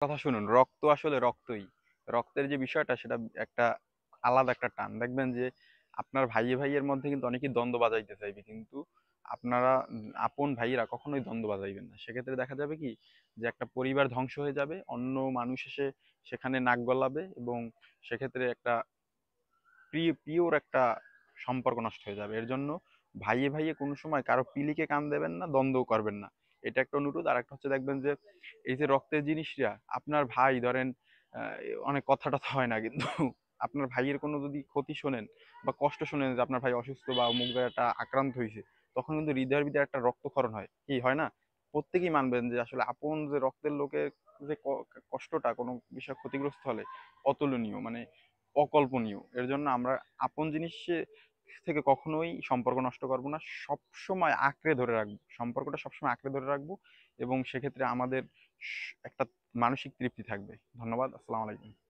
কথা শুনুন, রক্ত আসলে রক্তই। রক্তের যে বিষয়টা সেটা একটা আলাদা একটা টান। দেখবেন যে আপনার ভাইয়ে ভাইয়ের মধ্যে কিন্তু অনেকেই দ্বন্দ্ব বাজাইতে চাইবে, কিন্তু আপনারা আপন ভাইয়েরা কখনোই দ্বন্দ্ব বাজাইবেন না। সেক্ষেত্রে দেখা যাবে কি যে একটা পরিবার ধ্বংস হয়ে যাবে, অন্য মানুষ এসে সেখানে নাক গলাবে, এবং সেক্ষেত্রে একটা পিওর একটা সম্পর্ক নষ্ট হয়ে যাবে। এর জন্য ভাইয়ে ভাইয়ে কোনো সময় কারো পিলিকে কান দেবেন না, দ্বন্দ্ব করবেন না। এটা একটা অনুরোধ। আর একটা হচ্ছে, দেখবেন যে এই যে রক্তের জিনিসটা, আপনার ভাই ধরেন আহ, অনেক কথা টথা হয় না, কিন্তু আপনার ভাইয়ের কোনো যদি ক্ষতি শোনেন বা কষ্ট শোনেন যে আপনার ভাই অসুস্থ বা অমুক জায়গাটা আক্রান্ত হয়েছে, তখন কিন্তু হৃদয়ের ভিতরে একটা রক্তক্ষরণ হয়, কি হয় না? প্রত্যেকেই মানবেন যে আসলে আপন যে রক্তের লোকের যে কষ্টটা কোনো বিষয় ক্ষতিগ্রস্ত হলে অতুলনীয়, মানে অকল্পনীয়। এর জন্য আমরা আপন জিনিস থেকে কখনোই সম্পর্ক নষ্ট করব না, সব সময় আঁকড়ে ধরে রাখবো, সম্পর্কটা সবসময় আঁকড়ে ধরে রাখবো, এবং সেক্ষেত্রে আমাদের একটা মানসিক তৃপ্তি থাকবে। ধন্যবাদ। আসসালামু আলাইকুম।